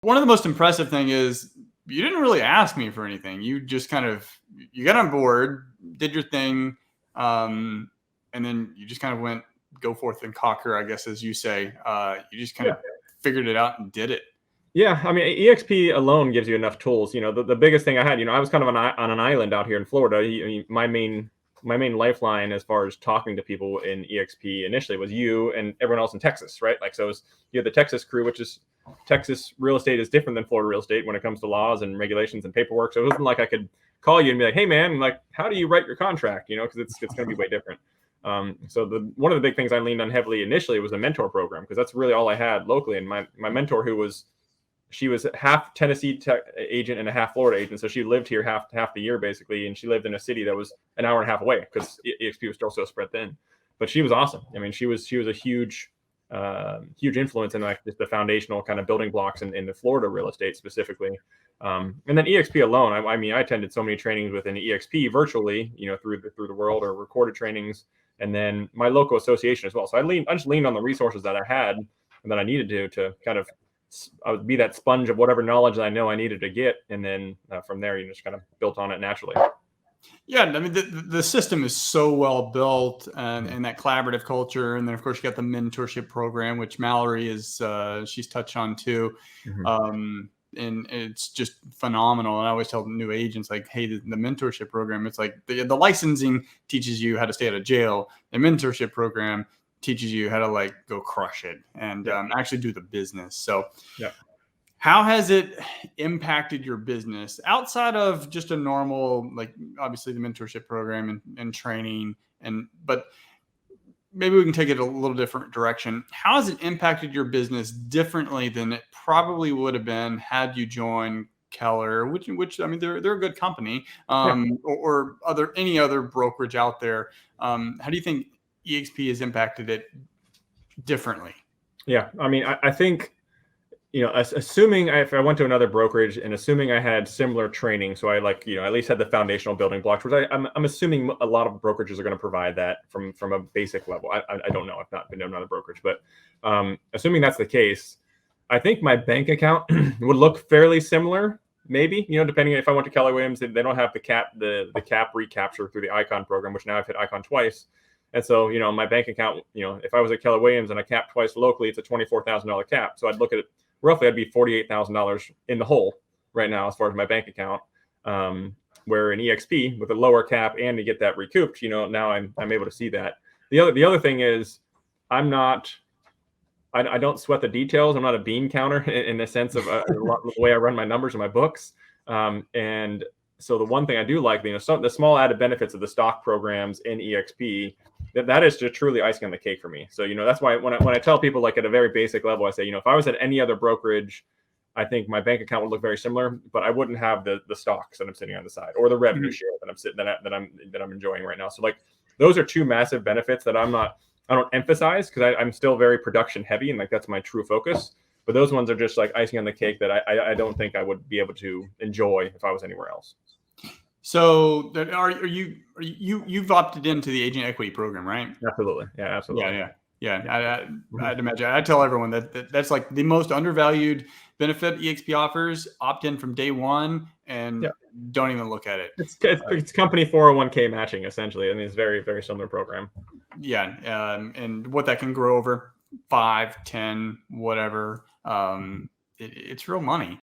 One of the most impressive thing is you didn't really ask me for anything. You just kind of you got on board, did your thing, um, and then you just kind of went go forth and conquer, I guess, as you say. You just kind Yeah. of figured it out and did it. Yeah, I mean, EXP alone gives you enough tools. The biggest thing I had, I was kind of on an island out here in Florida. I mean, my main lifeline as far as talking to people in EXP initially was you and everyone else in Texas, right? Like, so it was, you have the Texas crew, which is Texas real estate is different than Florida real estate when it comes to laws and regulations and paperwork. So it wasn't like I could call you and be like, "Hey, man, like, how do you write your contract?" Because it's going to be way different. So one of the big things I leaned on heavily initially was a mentor program because that's really all I had locally. And my mentor, she was half Tennessee agent and a half Florida agent. So she lived here half the year basically, and she lived in a city that was an hour and a half away because EXP was still so spread thin. But she was awesome. I mean, she was a huge influence in like just the foundational kind of building blocks in the Florida real estate specifically. And then EXP alone, I mean, I attended so many trainings within EXP virtually, through the world or recorded trainings, and then my local association as well. So I just leaned on the resources that I had and that I needed to kind of I would be that sponge of whatever knowledge that I know I needed to get, and then from there you just kind of built on it naturally. Yeah, I mean the system is so well built, Mhm. and that collaborative culture, and then of course you got the mentorship program, which Mallory is she's touched on too, Mhm. and it's just phenomenal. And I always tell new agents like, hey, the mentorship program, it's like the licensing teaches you how to stay out of jail. The mentorship program teaches you how to like go crush it and Yeah. actually do the business. So Yeah. how has it impacted your business outside of just a normal, like obviously the mentorship program and training, but maybe we can take it a little different direction. How has it impacted your business differently than it probably would have been had you joined Keller, which I mean they're a good company, Yeah. or other any other brokerage out there. How do you think EXP has impacted it differently? Yeah. I mean, I think assuming if I went to another brokerage and assuming I had similar training, so I like at least had the foundational building blocks, which I'm assuming a lot of brokerages are going to provide that from a basic level. I don't know. I've not been to another brokerage, but assuming that's the case, I think my bank account would look fairly similar. Maybe depending if I went to Keller Williams, they don't have the cap recapture through the Icon program, which now I've hit Icon twice. And so, my bank account, if I was at Keller Williams and I capped twice locally, it's a $24,000 cap. So I'd look at it roughly, I'd be $48,000 in the hole right now as far as my bank account. Where in EXP with a lower cap and to get that recouped, now I'm able to see that. The other thing is I'm not. I don't sweat the details. I'm not a bean counter in the sense of the way I run my numbers in my books. And so the one thing I do like, the small added benefits of the stock programs in EXP, that is just truly icing on the cake for me. So that's why when I tell people like at a very basic level, I say if I was at any other brokerage, I think my bank account would look very similar, but I wouldn't have the stocks that I'm sitting on the side or the revenue Mhm. share that I'm enjoying right now. So like those are two massive benefits that I don't emphasize because I'm still very production heavy and like that's my true focus. But those ones are just like icing on the cake that I don't think I would be able to enjoy if I was anywhere else. So you've opted into the agent equity program, right? Absolutely. Yeah, Yeah, absolutely. yeah. Mhm. I'd imagine. I tell everyone that's like the most undervalued benefit EXP offers. Opt in from day one and Yeah. don't even look at it. It's company 401k matching essentially. I mean, it's very, very similar program. Yeah, and what that can grow over 5, 10, whatever. It's real money.